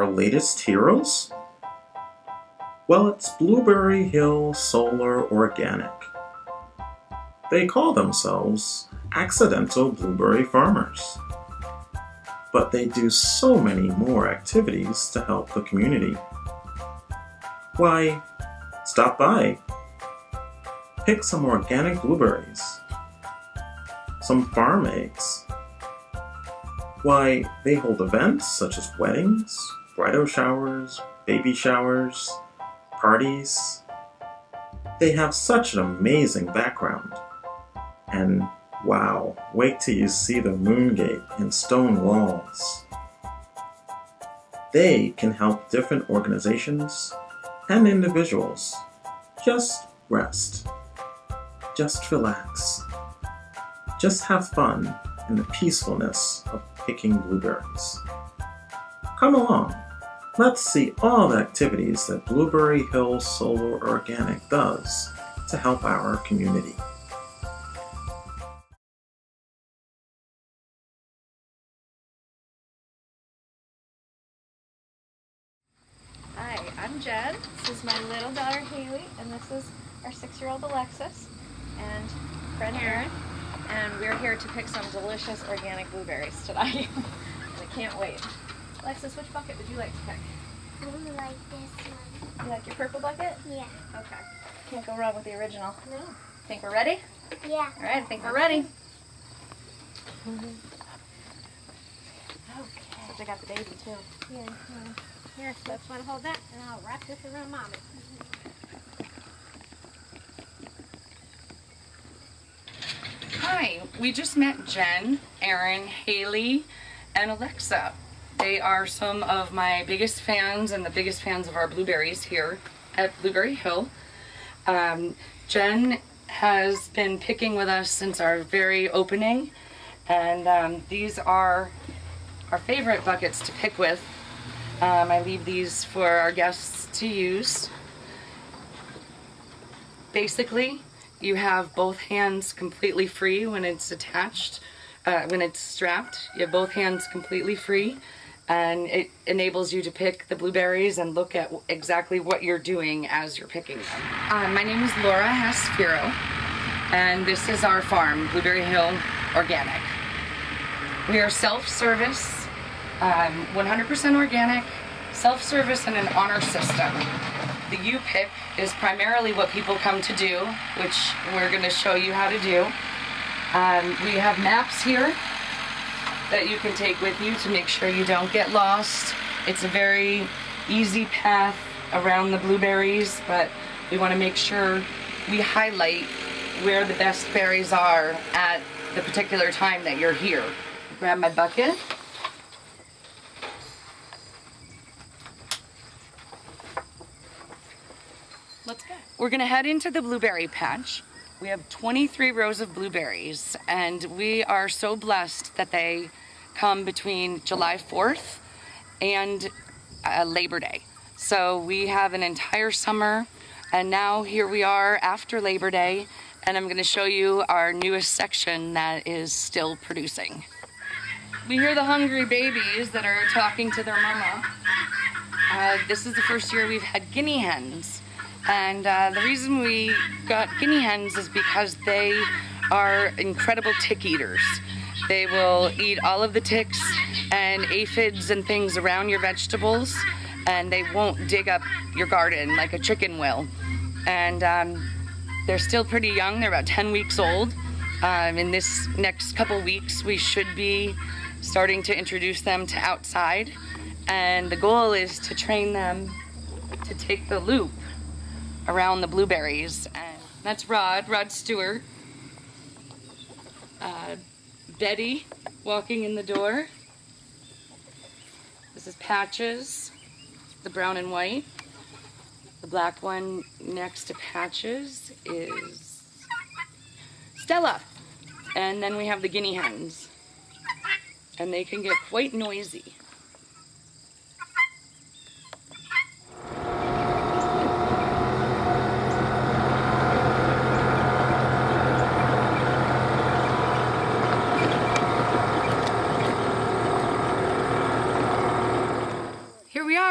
latest heroes? Well, it's Blueberry Hill Solar Organic. They call themselves accidental blueberry farmers. But they do so many more activities to help the community. Why, stop by. Pick some organic blueberries. Some farm eggs. Why, they hold events such as weddings, bridal showers, baby showers, parties. They have such an amazing background. And wow, wait till you see the moon gate and stone walls. They can help different organizations and individuals just rest, just relax, just have fun in the peacefulness of picking blueberries. Come along, let's see all the activities that Blueberry Hill Solar Organic does to help our community. Hi, I'm Jen. This is my little daughter Haley, and this is our 6-year-old Alexis and friend Erin. And we're here to pick some delicious organic blueberries today. And I can't wait. Alexis, which bucket would you like to pick? I would like this one. You like your purple bucket? Yeah. Okay. Can't go wrong with the original. No. Think we're ready? Yeah. All right, I think we're ready. Okay. Except I got the baby too. Yeah. Here, let's want to hold that, and I'll wrap this around Mommy. Hi, we just met Jen, Erin, Haley, and Alexa. They are some of my biggest fans and the biggest fans of our blueberries here at Blueberry Hill. Jen has been picking with us since our very opening, and these are our favorite buckets to pick with. I leave these for our guests to use. Basically, you have both hands completely free when it's attached, when it's strapped. You have both hands completely free, and it enables you to pick the blueberries and look at exactly what you're doing as you're picking them. My name is Laura Haspiro, and this is our farm, Blueberry Hill Organic. We are self-service, 100% organic, self-service, and an honor system. The U-Pick is primarily what people come to do, which we're going to show you how to do. We have maps here that you can take with you to make sure you don't get lost. It's a very easy path around the blueberries, but we want to make sure we highlight where the best berries are at the particular time that you're here. Grab my bucket. Let's go. We're gonna head into the blueberry patch. We have 23 rows of blueberries, and we are so blessed that they come between July 4th and Labor Day. So we have an entire summer, and now here we are after Labor Day, and I'm gonna show you our newest section that is still producing. We hear the hungry babies that are talking to their mama. This is the first year we've had Guinea Hens. And the reason we got Guinea Hens is because they are incredible tick eaters. They will eat all of the ticks and aphids and things around your vegetables, and they won't dig up your garden like a chicken will. And they're still pretty young. They're about 10 weeks old. In this next couple weeks, we should be starting to introduce them to outside. And the goal is to train them to take the loop around the blueberries. And that's Rod Stewart. Betty walking in the door. This is Patches, the brown and white. The black one next to Patches is Stella. And then we have the Guinea Hens. And they can get quite noisy.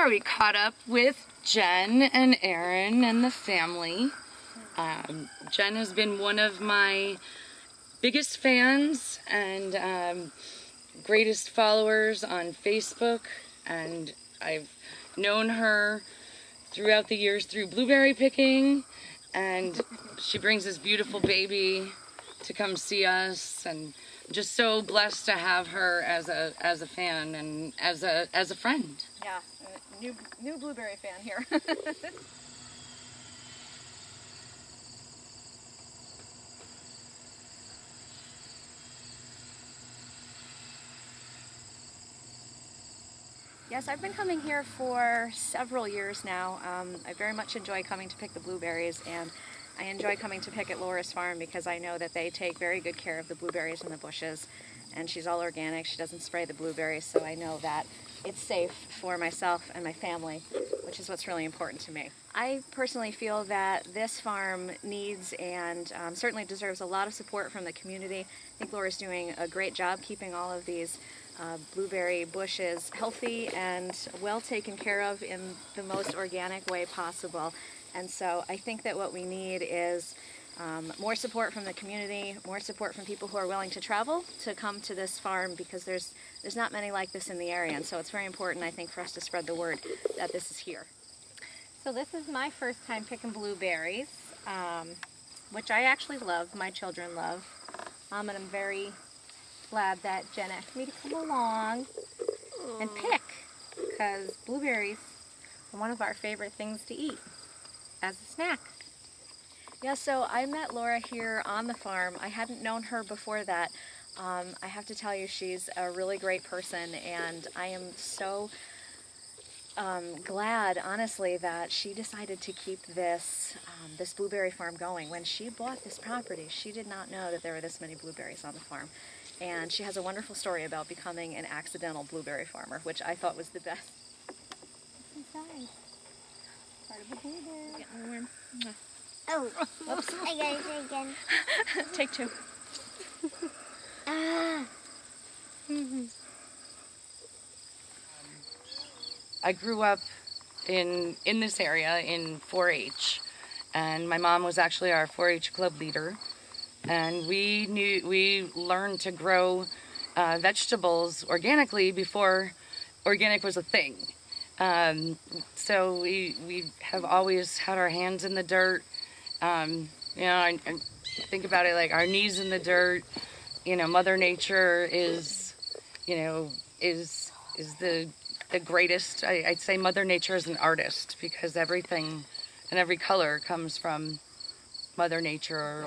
before, we caught up with Jen and Erin and the family. Jen has been one of my biggest fans and greatest followers on Facebook, and I've known her throughout the years through blueberry picking, and she brings this beautiful baby to come see us, and I'm just so blessed to have her as a fan and as a friend. Yeah, new blueberry fan here. Yes, I've been coming here for several years now. I very much enjoy coming to pick the blueberries, and I enjoy coming to pick at Laura's farm because I know that they take very good care of the blueberries in the bushes, and she's all organic. She doesn't spray the blueberries, so I know that it's safe for myself and my family, which is what's really important to me. I personally feel that this farm needs and certainly deserves a lot of support from the community. I think Laura's doing a great job keeping all of these blueberry bushes healthy and well taken care of in the most organic way possible. And so I think that what we need is more support from the community, more support from people who are willing to travel to come to this farm, because there's not many like this in the area, and so it's very important, I think, for us to spread the word that this is here. So this is my first time picking blueberries, which I actually love, my children love, and I'm very glad that Jen asked me to come along and pick, because blueberries are one of our favorite things to eat as a snack. Yeah, so I met Laura here on the farm. I hadn't known her before that. I have to tell you, she's a really great person, and I am so glad, honestly, that she decided to keep this blueberry farm going. When she bought this property, she did not know that there were this many blueberries on the farm. And she has a wonderful story about becoming an accidental blueberry farmer, which I thought was the best. What's inside? Part of a blueberry. Getting warm. Oh, oops. I got it again. Take two. I grew up in this area in 4-H, and my mom was actually our 4-H club leader, and we learned to grow vegetables organically before organic was a thing. So we have always had our hands in the dirt. I think about it like our knees in the dirt. Mother Nature is the greatest. I'd say Mother Nature is an artist, because everything and every color comes from Mother Nature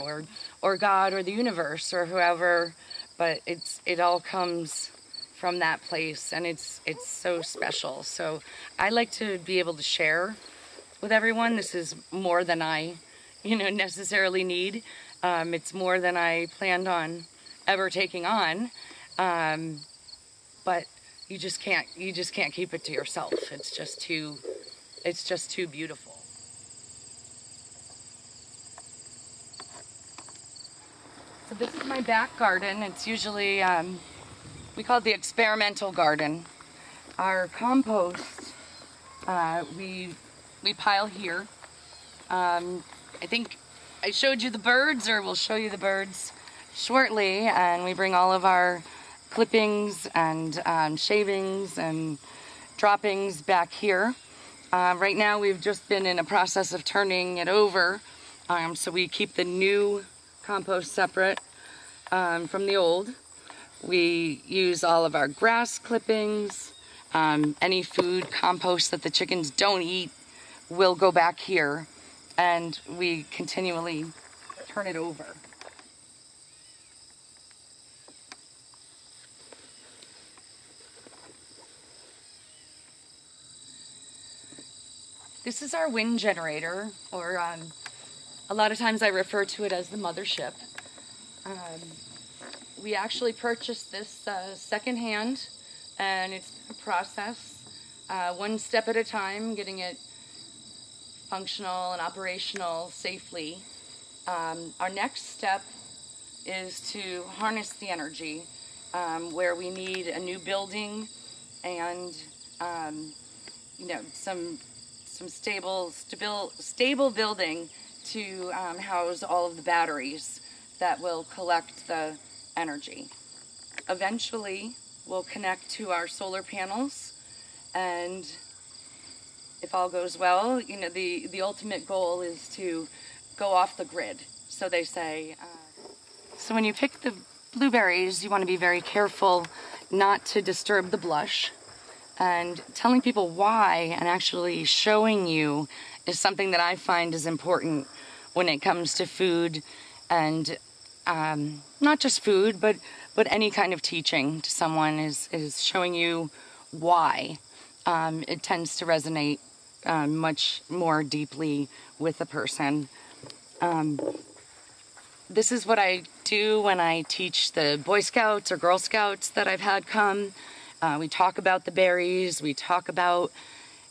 or God or the universe or whoever, but it all comes from that place, and it's so special. So I like to be able to share with everyone. This is more than I necessarily need. It's more than I planned on ever taking on, but you just can't keep it to yourself. It's just too beautiful. So this is my back garden. It's usually we call it the experimental garden. Our compost we pile here. I think I showed you the birds, or we'll show you the birds shortly, and we bring all of our clippings and shavings and droppings back here. Right now we've just been in a process of turning it over, so we keep the new compost separate from the old. We use all of our grass clippings, any food compost that the chickens don't eat will go back here, and we continually turn it over. This is our wind generator, or a lot of times I refer to it as the mothership. We actually purchased this secondhand, and it's a process, one step at a time, getting it functional and operational safely. Our next step is to harness the energy, where we need a new building and some stable building to house all of the batteries that will collect the energy. Eventually, we'll connect to our solar panels, and if all goes well, the ultimate goal is to go off the grid, so they say. So when you pick the blueberries, you want to be very careful not to disturb the blush, and telling people why and actually showing you is something that I find is important when it comes to food, and not just food, but any kind of teaching to someone is showing you why. It tends to resonate much more deeply with a person. This is what I do when I teach the Boy Scouts or Girl Scouts that I've had come. We talk about the berries, we talk about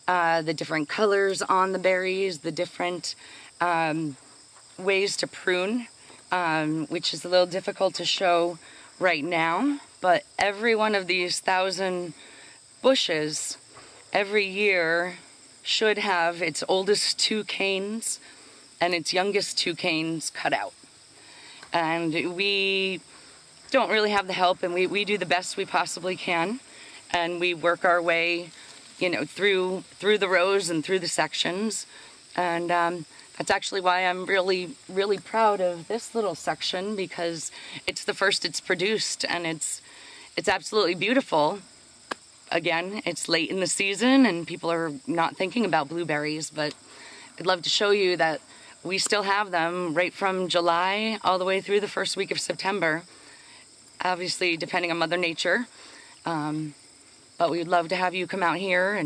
the different colors on the berries, the different ways to prune, which is a little difficult to show right now, but every one of these 1,000 bushes every year should have its oldest 2 canes and its youngest 2 canes cut out. And we don't really have the help, and we do the best we possibly can, and we work our way through the rows and through the sections. And that's actually why I'm really, really proud of this little section, because it's the first it's produced, and it's absolutely beautiful. Again, it's late in the season and people are not thinking about blueberries, but I'd love to show you that we still have them right from July all the way through the first week of September, obviously depending on Mother Nature. But we'd love to have you come out here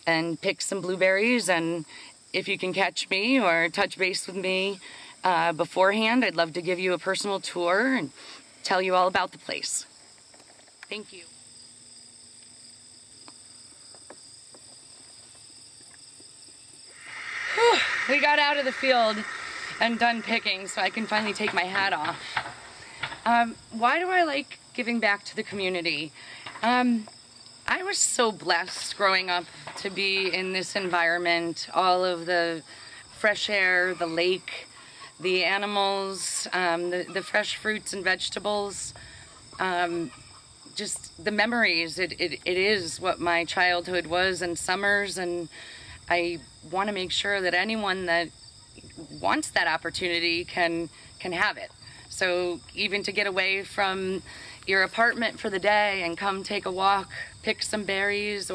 and pick some blueberries, and if you can catch me or touch base with me beforehand, I'd love to give you a personal tour and tell you all about the place. Thank you. Whew, we got out of the field and done picking, so I can finally take my hat off. Why do I like giving back to the community? I was so blessed growing up to be in this environment, all of the fresh air, the lake, the animals, the fresh fruits and vegetables, just the memories. It is what my childhood was, and summers, and I want to make sure that anyone that wants that opportunity can have it. So even to get away from your apartment for the day and come take a walk, pick some berries,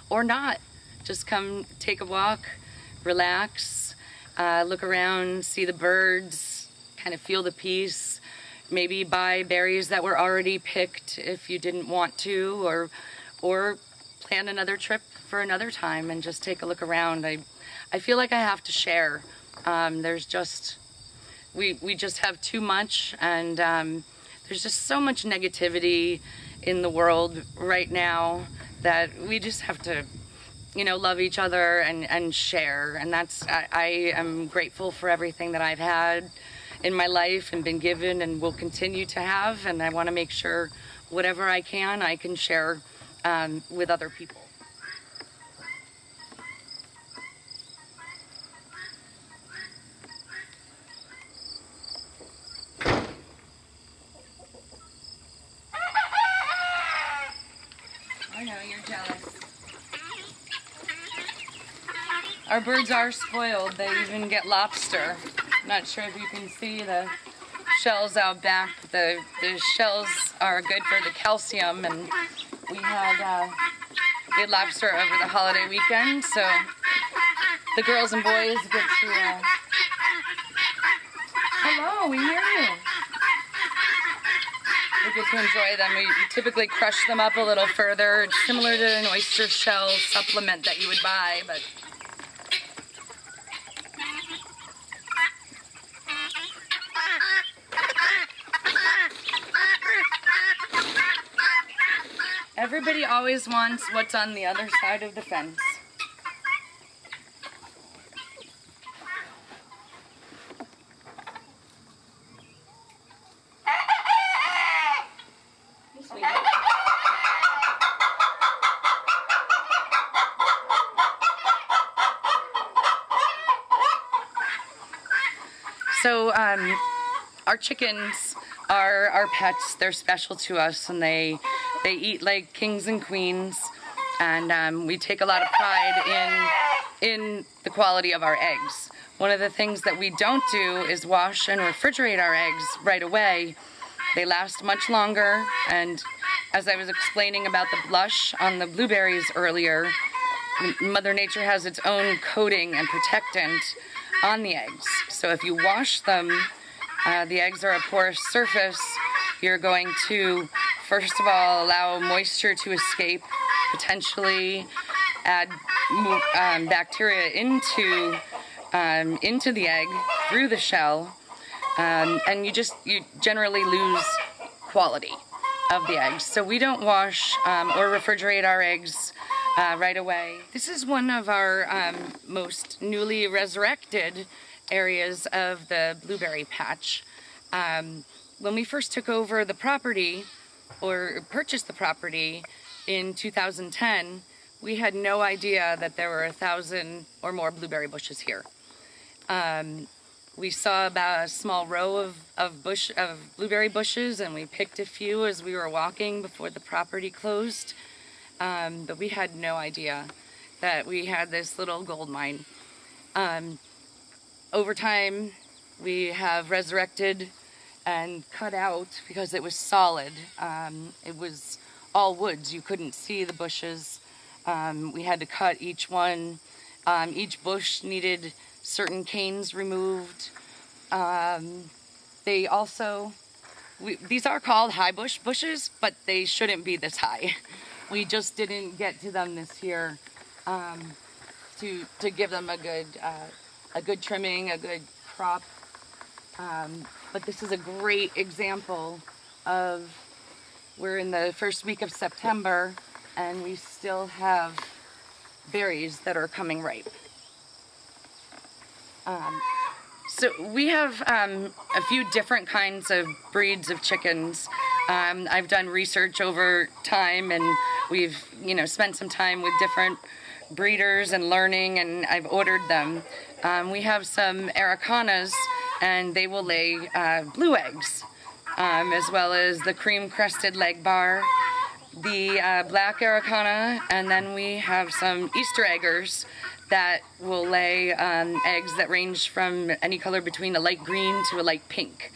or not, just come take a walk, relax, look around, see the birds, kind of feel the peace, maybe buy berries that were already picked if you didn't want to, or plan another trip for another time and just take a look around. I feel like I have to share. There's just, we just have too much, and there's just so much negativity in the world right now that we just have to, love each other and share. And that's, I am grateful for everything that I've had in my life and been given and will continue to have. And I want to make sure whatever I can share with other people. I know, you're jealous. Our birds are spoiled. They even get lobster. I'm not sure if you can see the shells out back. The shells are good for the calcium, and we had lobster over the holiday weekend, so the girls and boys get to... Hello, we hear you. We get to enjoy them. We typically crush them up a little further. It's similar to an oyster shell supplement that you would buy, but everybody always wants what's on the other side of the fence. our chickens are our pets. They're special to us, and they eat like kings and queens. And we take a lot of pride in the quality of our eggs. One of the things that we don't do is wash and refrigerate our eggs right away. They last much longer, and as I was explaining about the blush on the blueberries earlier, Mother Nature has its own coating and protectant on the eggs. So if you wash them, the eggs are a porous surface. You're going to, first of all, allow moisture to escape, potentially add bacteria into the egg through the shell, and you generally lose quality of the eggs. So we don't wash or refrigerate our eggs right away. This is one of our most newly resurrected areas of the blueberry patch. When we first took over the property, or purchased the property in 2010, we had no idea that there were 1,000 or more blueberry bushes here. We saw about a small row of blueberry bushes, and we picked a few as we were walking before the property closed. But we had no idea that we had this little gold mine. Over time, we have resurrected and cut out because it was solid. It was all woods. You couldn't see the bushes. We had to cut each one. Each bush needed certain canes removed. They also, these are called high bush bushes, but they shouldn't be this high. We just didn't get to them this year to give them a good trimming, a good crop. But this is a great example of, we're in the first week of September, and we still have berries that are coming ripe. So we have a few different kinds of breeds of chickens. I've done research over time, and we've spent some time with different breeders and learning, and I've ordered them. We have some Aricanas, and they will lay blue eggs, as well as the cream-crested leg bar, the black Aricana, and then we have some Easter eggers that will lay eggs that range from any color between a light green to a light pink.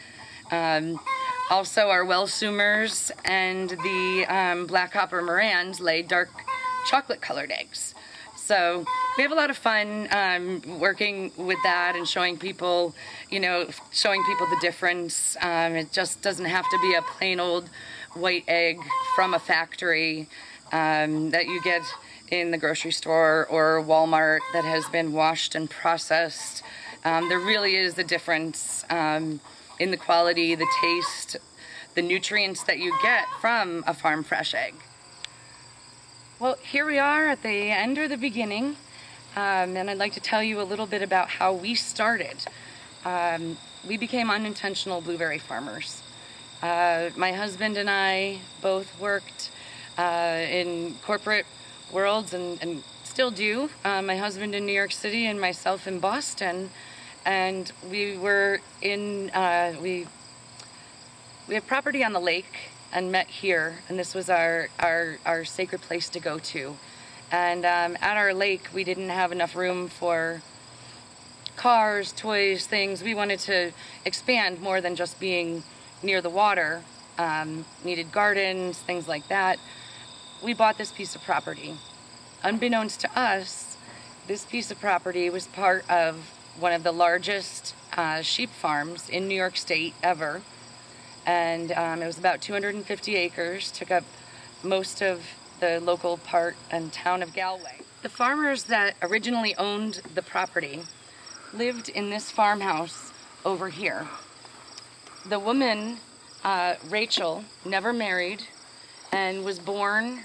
Also, our Welsumers and the black copper Morans lay dark chocolate-colored eggs. So we have a lot of fun working with that and showing people, the difference. It just doesn't have to be a plain old white egg from a factory that you get in the grocery store or Walmart that has been washed and processed. There really is a difference in the quality, the taste, the nutrients that you get from a farm fresh egg. Well, here we are at the end or the beginning, and I'd like to tell you a little bit about how we started. We became unintentional blueberry farmers. My husband and I both worked in corporate worlds and still do. My husband in New York City and myself in Boston, and we were in, we have property on the lake and met here, and this was our sacred place to go to. And at our lake, we didn't have enough room for cars, toys, things. We wanted to expand more than just being near the water. Needed gardens, things like that. We bought this piece of property. Unbeknownst to us, this piece of property was part of one of the largest sheep farms in New York State ever. And it was about 250 acres, took up most of the local part and town of Galway. The farmers that originally owned the property lived in this farmhouse over here. The woman, Rachel, never married and was born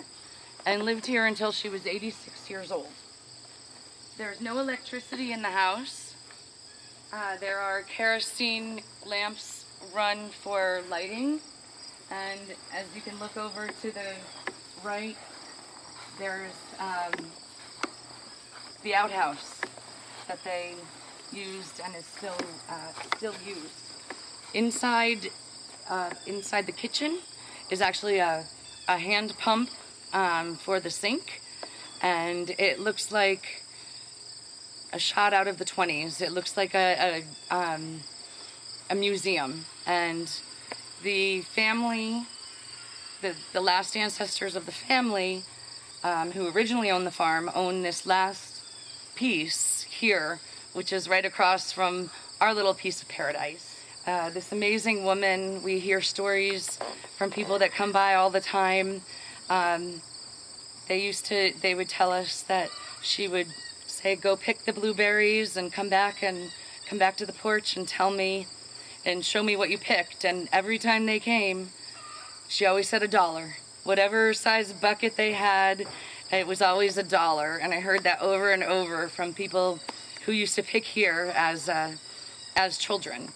and lived here until she was 86 years old. There's no electricity in the house. There are kerosene lamps run for lighting, and as you can look over to the right, there's the outhouse that they used and is still used. inside the kitchen is actually a hand pump for the sink, and it looks like a shot out of the 20s. It looks like a museum, and the family, the last ancestors of the family who originally owned the farm own this last piece here, which is right across from our little piece of paradise. This amazing woman, we hear stories from people that come by all the time. They would tell us that she would say, go pick the blueberries and come back to the porch and tell me and show me what you picked. And every time they came, she always said $1. Whatever size bucket they had, it was always $1. And I heard that over and over from people who used to pick here as children.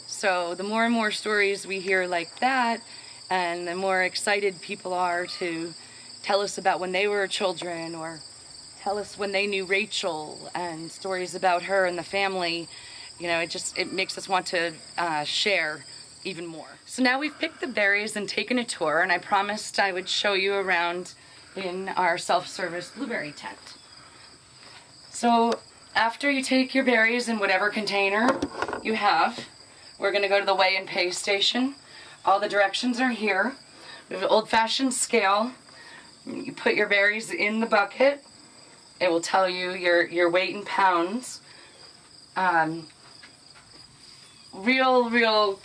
So the more and more stories we hear like that, and the more excited people are to tell us about when they were children, or tell us when they knew Rachel, and stories about her and the family, it makes us want to share even more. So now we've picked the berries and taken a tour, and I promised I would show you around in our self-service blueberry tent. So after you take your berries in whatever container you have, we're going to go to the weigh and pay station. All the directions are here. We have an old-fashioned scale. You put your berries in the bucket. It will tell you your weight in pounds. Real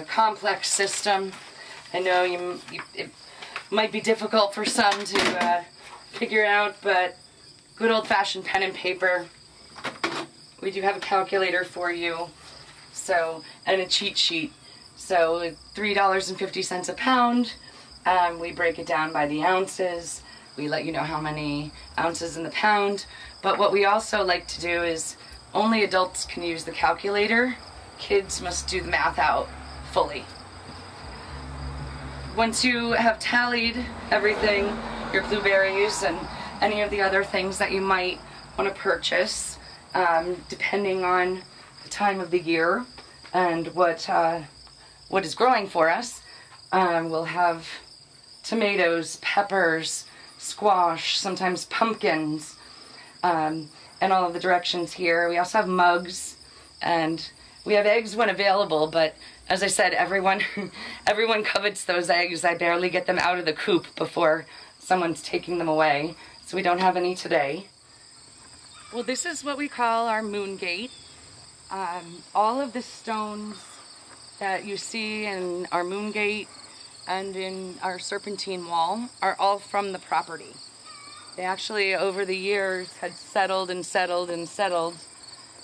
complex system. I know it might be difficult for some to figure out, but good old-fashioned pen and paper. We do have a calculator for you, and a cheat sheet. So $3.50 a pound. We break it down by the ounces. We let you know how many ounces in the pound. But what we also like to do is only adults can use the calculator. Kids must do the math out fully. Once you have tallied everything, your blueberries and any of the other things that you might want to purchase, depending on the time of the year and what is growing for us, we'll have tomatoes, peppers, squash, sometimes pumpkins, and all of the directions here. We also have mugs, and we have eggs when available, but as I said, everyone covets those eggs. I barely get them out of the coop before someone's taking them away, so we don't have any today. Well, this is what we call our moon gate. All of the stones that you see in our moon gate and in our serpentine wall are all from the property. They actually, over the years, had settled,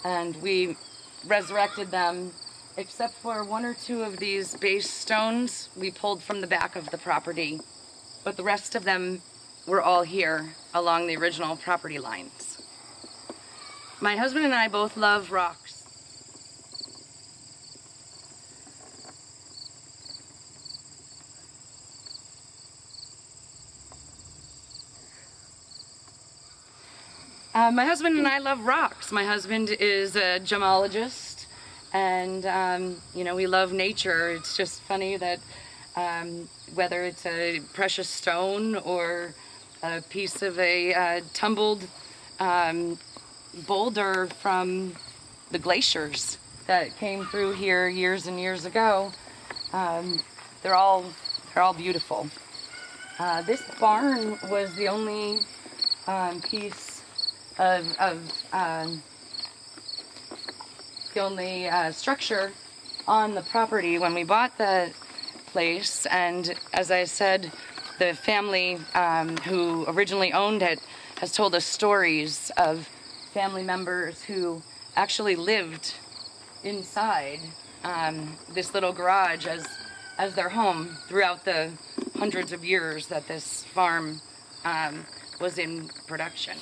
and we resurrected them, except for 1 or 2 of these base stones we pulled from the back of the property. But the rest of them were all here along the original property lines. My husband and I both love rocks. My husband and I love rocks. My husband is a gemologist, and we love nature. It's just funny that whether it's a precious stone or a piece of a tumbled boulder from the glaciers that came through here years and years ago, they're all beautiful. This barn was the only piece of the only structure on the property when we bought the place, and as I said, the family who originally owned it has told us stories of family members who actually lived inside this little garage as their home throughout the hundreds of years that this farm was in production.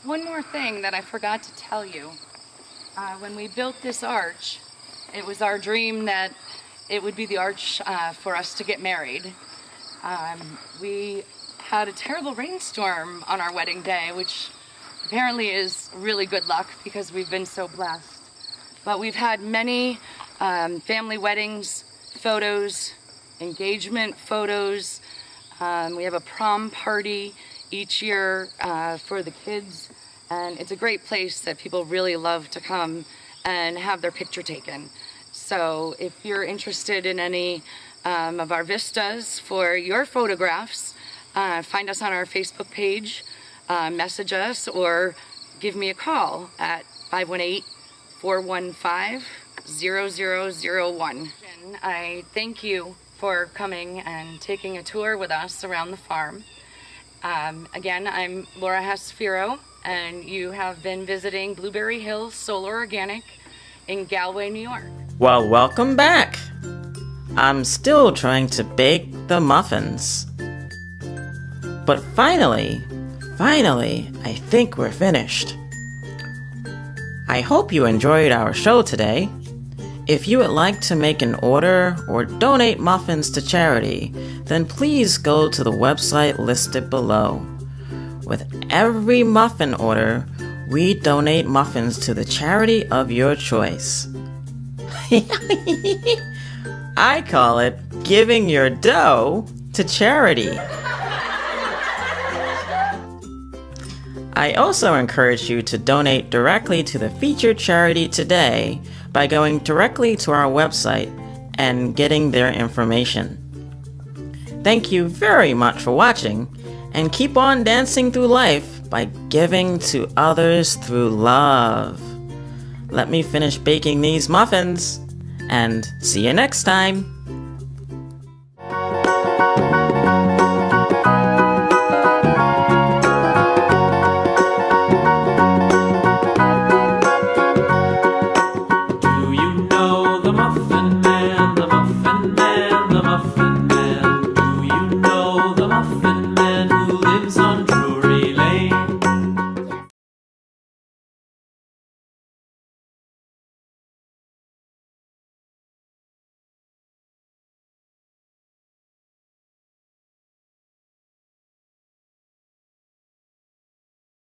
One more thing that I forgot to tell you. When we built this arch, it was our dream that it would be the arch for us to get married. We had a terrible rainstorm on our wedding day, which apparently is really good luck because we've been so blessed. But we've had many family weddings, photos, engagement photos. We have a prom party each year for the kids, and it's a great place that people really love to come and have their picture taken. So if you're interested in any of our vistas for your photographs, find us on our Facebook page, message us, or give me a call at 518-415-0001. I thank you for coming and taking a tour with us around the farm. Again, I'm Laura Hess-Firo, and you have been visiting Blueberry Hills Solar Organic in Galway, New York. Well, welcome back. I'm still trying to bake the muffins. But finally, I think we're finished. I hope you enjoyed our show today. If you would like to make an order or donate muffins to charity, then please go to the website listed below. With every muffin order, we donate muffins to the charity of your choice. I call it giving your dough to charity. I also encourage you to donate directly to the featured charity today by going directly to our website and getting their information. Thank you very much for watching, and keep on dancing through life by giving to others through love. Let me finish baking these muffins, and see you next time.